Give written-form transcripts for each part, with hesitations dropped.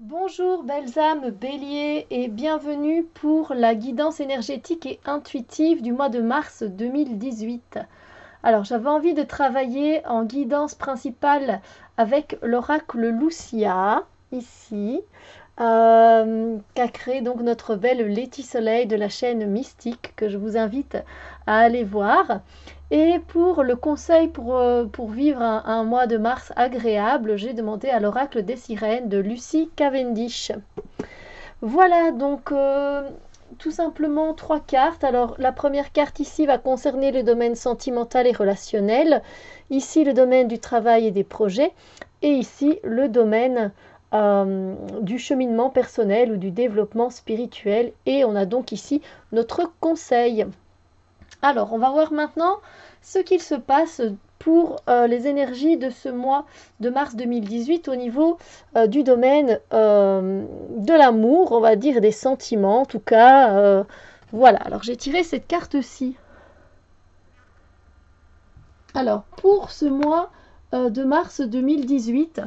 Bonjour belles âmes bélier et bienvenue pour la guidance énergétique et intuitive du mois de mars 2018. Alors j'avais envie de travailler en guidance principale avec l'oracle Lucia, ici, qu'a créé donc notre belle Letty Soleil de la chaîne Mystique, que je vous invite à aller voir. Et pour le conseil pour vivre un mois de mars agréable, j'ai demandé à l'oracle des sirènes de Lucie Cavendish. Voilà donc tout simplement trois cartes. Alors la première carte ici va concerner le domaine sentimental et relationnel, ici le domaine du travail et des projets, et ici le domaine du cheminement personnel ou du développement spirituel. Et on a donc ici notre conseil. Alors, on va voir maintenant ce qu'il se passe pour les énergies de ce mois de mars 2018 au niveau du domaine de l'amour, on va dire des sentiments en tout cas. Voilà, alors j'ai tiré cette carte-ci. Alors, pour ce mois de mars 2018,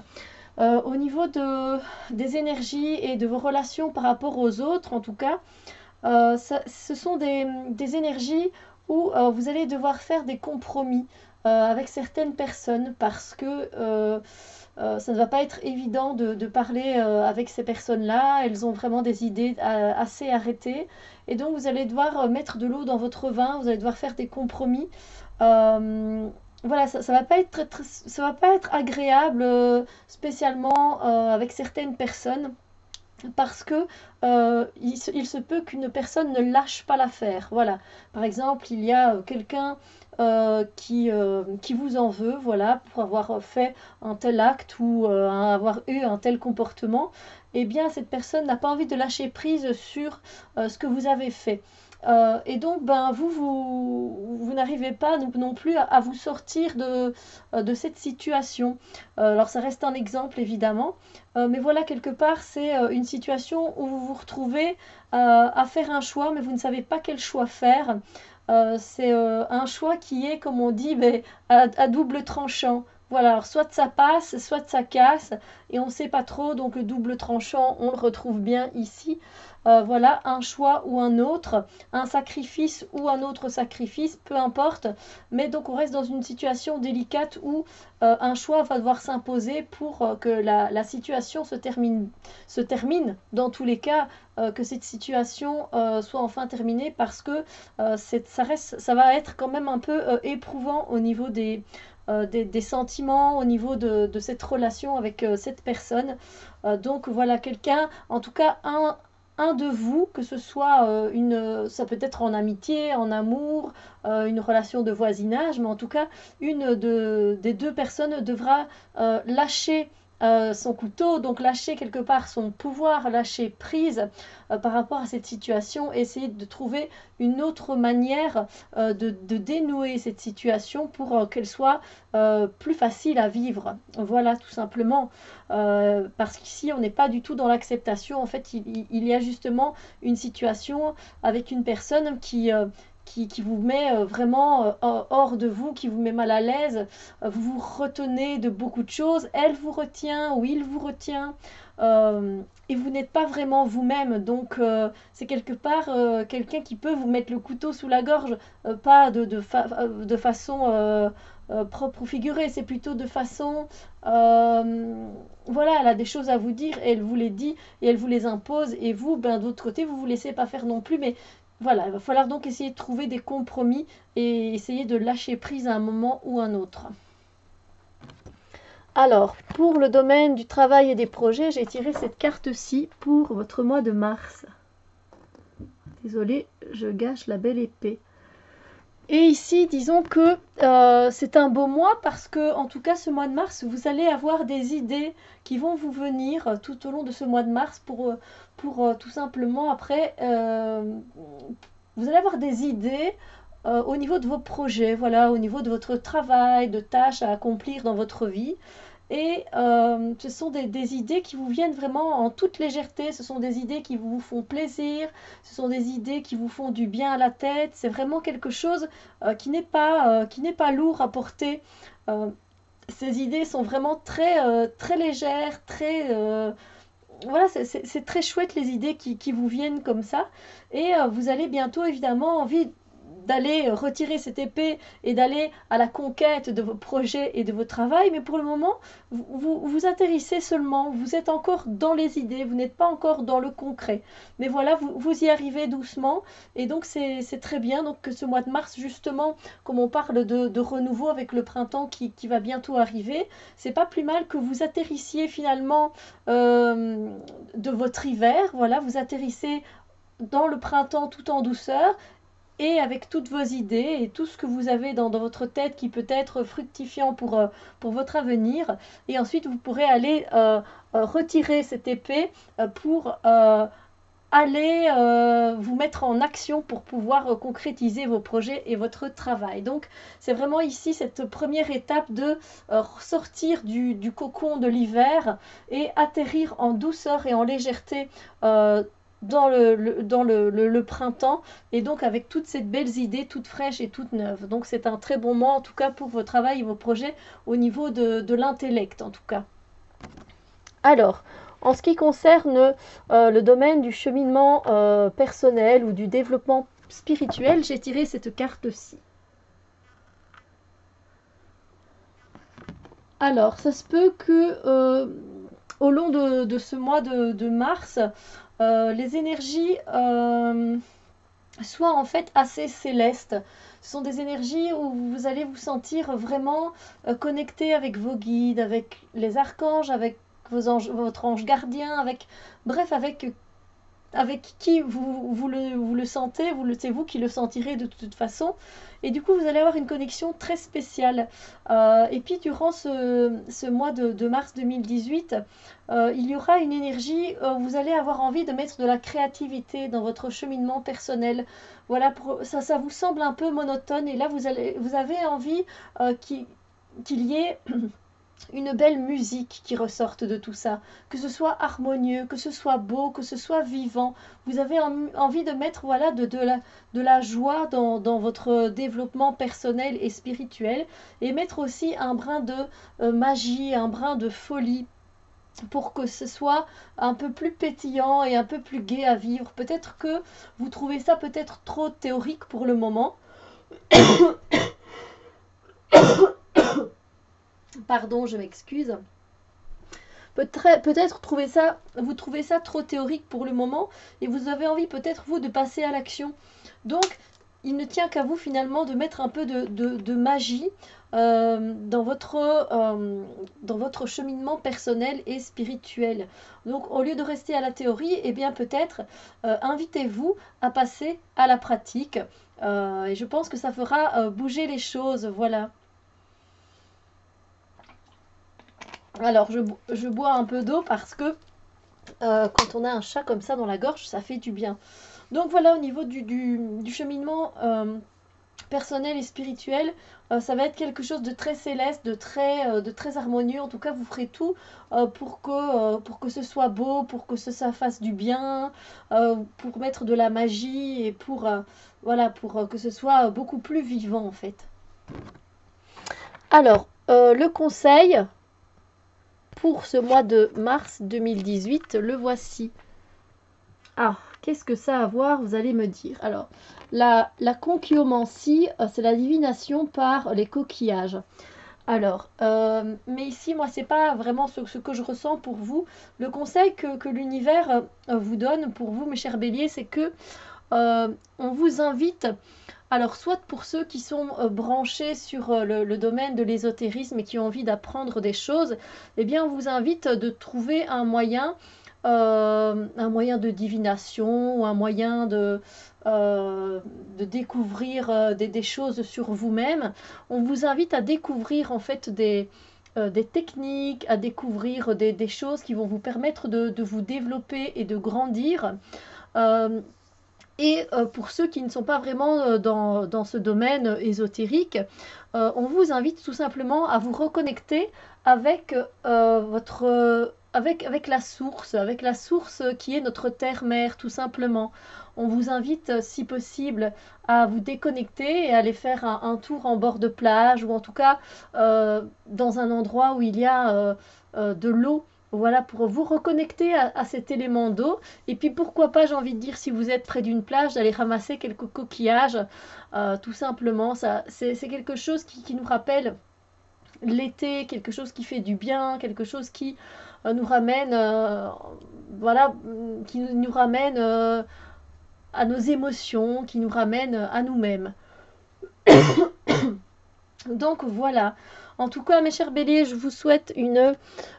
au niveau des énergies et de vos relations par rapport aux autres, en tout cas, ce sont des énergies où vous allez devoir faire des compromis avec certaines personnes parce que ça ne va pas être évident de parler avec ces personnes-là. Elles ont vraiment des idées assez arrêtées. Et donc, vous allez devoir mettre de l'eau dans votre vin, vous allez devoir faire des compromis. Euh, voilà, ça va pas être ça va pas être agréable spécialement avec certaines personnes parce que il se peut qu'une personne ne lâche pas l'affaire. Voilà. Par exemple, il y a quelqu'un qui vous en veut, voilà, pour avoir fait un tel acte ou avoir eu un tel comportement. Eh bien, cette personne n'a pas envie de lâcher prise sur ce que vous avez fait. Et donc, ben, vous n'arrivez pas non plus à vous sortir de cette situation. Alors, ça reste un exemple, évidemment. Mais voilà, quelque part, c'est une situation où vous vous retrouvez à faire un choix, mais vous ne savez pas quel choix faire. C'est un choix qui est, comme on dit, ben, à double tranchant. Voilà, alors soit ça passe, soit ça casse, et on ne sait pas trop, donc le double tranchant, on le retrouve bien ici. Voilà, un choix ou un autre, un sacrifice ou un autre sacrifice, peu importe. Mais donc on reste dans une situation délicate où un choix va devoir s'imposer pour que la situation se termine dans tous les cas, que cette situation soit enfin terminée parce que ça va être quand même un peu éprouvant au niveau des sentiments, au niveau de cette relation avec cette personne. Donc voilà, quelqu'un, en tout cas un de vous, que ce soit ça peut être en amitié, en amour, une relation de voisinage, mais en tout cas, des deux personnes devra lâcher son couteau, donc lâcher quelque part son pouvoir, lâcher prise par rapport à cette situation, et essayer de trouver une autre manière de dénouer cette situation pour qu'elle soit plus facile à vivre. Voilà, tout simplement. Parce qu'ici, on n'est pas du tout dans l'acceptation. En fait, il y a justement une situation avec une personne qui vous met vraiment hors de vous, qui vous met mal à l'aise. Vous vous retenez de beaucoup de choses. Elle vous retient ou il vous retient. Et vous n'êtes pas vraiment vous-même. Donc, c'est quelque part quelqu'un qui peut vous mettre le couteau sous la gorge, pas de façon propre ou figurée, c'est plutôt de façon voilà, elle a des choses à vous dire et elle vous les dit et elle vous les impose, et vous, ben, d'autre côté, vous vous laissez pas faire non plus. Mais voilà, il va falloir donc essayer de trouver des compromis et essayer de lâcher prise à un moment ou un autre. Alors, pour le domaine du travail et des projets, j'ai tiré cette carte-ci pour votre mois de mars. Désolée, je gâche la belle épée. Et ici, disons que c'est un beau mois parce que, en tout cas, ce mois de mars, vous allez avoir des idées qui vont vous venir tout au long de ce mois de mars pour tout simplement après, vous allez avoir des idées au niveau de vos projets, voilà, au niveau de votre travail, de tâches à accomplir dans votre vie. Et ce sont des idées qui vous viennent vraiment en toute légèreté, ce sont des idées qui vous font plaisir, ce sont des idées qui vous font du bien à la tête. C'est vraiment quelque chose qui n'est pas lourd à porter. Euh, Ces idées sont vraiment très légères, voilà, c'est très chouette les idées qui vous viennent comme ça. Et vous allez bientôt évidemment envie d'aller retirer cette épée et d'aller à la conquête de vos projets et de vos travail, mais pour le moment, vous atterrissez seulement, vous êtes encore dans les idées, vous n'êtes pas encore dans le concret. Mais voilà, vous y arrivez doucement, et donc c'est très bien. Donc que ce mois de mars, justement, comme on parle de renouveau avec le printemps qui va bientôt arriver, c'est pas plus mal que vous atterrissiez finalement de votre hiver, voilà, vous atterrissez dans le printemps tout en douceur, et avec toutes vos idées et tout ce que vous avez dans votre tête qui peut être fructifiant pour votre avenir. Et ensuite, vous pourrez aller retirer cette épée pour aller vous mettre en action pour pouvoir concrétiser vos projets et votre travail. Donc, c'est vraiment ici cette première étape de sortir du cocon de l'hiver et atterrir en douceur et en légèreté dans le printemps, et donc avec toutes ces belles idées toutes fraîches et toutes neuves. Donc c'est un très bon mois en tout cas pour vos travail et vos projets au niveau de l'intellect en tout cas. Alors, en ce qui concerne le domaine du cheminement personnel ou du développement spirituel, j'ai tiré cette carte-ci. Alors, ça se peut que au long de ce mois de mars, les énergies soient en fait assez célestes. Ce sont des énergies où vous allez vous sentir vraiment connecté avec vos guides, avec les archanges, avec votre ange gardien, bref, avec qui vous le sentez, c'est vous qui le sentirez de toute façon. Et du coup, vous allez avoir une connexion très spéciale. Et puis, durant ce mois de mars 2018, il y aura une énergie, vous allez avoir envie de mettre de la créativité dans votre cheminement personnel. Voilà, ça vous semble un peu monotone, et là, vous avez envie qu'il y ait une belle musique qui ressorte de tout ça, que ce soit harmonieux, que ce soit beau, que ce soit vivant. Vous avez envie de mettre voilà, de la joie dans votre développement personnel et spirituel, et mettre aussi un brin de magie, un brin de folie, pour que ce soit un peu plus pétillant et un peu plus gai à vivre. Peut-être que vous trouvez ça peut-être trop théorique pour le moment. Pardon, je m'excuse. Peut-être vous trouvez ça trop théorique pour le moment, et vous avez envie peut-être vous de passer à l'action. Donc, il ne tient qu'à vous finalement de mettre un peu de magie dans votre cheminement personnel et spirituel. Donc, au lieu de rester à la théorie, eh bien peut-être invitez-vous à passer à la pratique. Et je pense que ça fera bouger les choses. Voilà. Alors, je bois un peu d'eau parce que quand on a un chat comme ça dans la gorge, ça fait du bien. Donc voilà, au niveau du cheminement personnel et spirituel, ça va être quelque chose de très céleste, de très harmonieux. En tout cas, vous ferez tout pour que ce soit beau, pour que ça fasse du bien, pour mettre de la magie, et voilà, pour que ce soit beaucoup plus vivant en fait. Alors, le conseil pour ce mois de mars 2018, le voici. Ah, qu'est-ce que ça a à voir, vous allez me dire. Alors, la conchyomancie, c'est la divination par les coquillages. Alors, mais ici, moi, c'est pas vraiment ce que je ressens pour vous. Le conseil que l'univers vous donne pour vous, mes chers béliers, c'est que on vous invite. Alors, soit pour ceux qui sont branchés sur le domaine de l'ésotérisme et qui ont envie d'apprendre des choses, eh bien, on vous invite de trouver un moyen de divination, ou un moyen de découvrir des choses sur vous-même. On vous invite à découvrir en fait des techniques, à découvrir des choses qui vont vous permettre de vous développer et de grandir. Et pour ceux qui ne sont pas vraiment dans ce domaine ésotérique, on vous invite tout simplement à vous reconnecter avec avec la source qui est notre terre-mère, tout simplement. On vous invite, si possible, à vous déconnecter et à aller faire un tour en bord de plage, ou en tout cas dans un endroit où il y a de l'eau, voilà, pour vous reconnecter à cet élément d'eau. Et puis pourquoi pas, j'ai envie de dire, si vous êtes près d'une plage, d'aller ramasser quelques coquillages, tout simplement. C'est quelque chose qui nous rappelle l'été, quelque chose qui fait du bien, quelque chose qui nous ramène, voilà, qui nous ramène à nos émotions, qui nous ramène à nous-mêmes. Donc voilà. En tout cas, mes chers béliers, je vous souhaite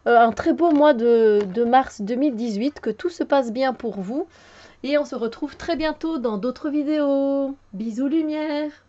un très beau mois de mars 2018, que tout se passe bien pour vous. Et on se retrouve très bientôt dans d'autres vidéos. Bisous lumière!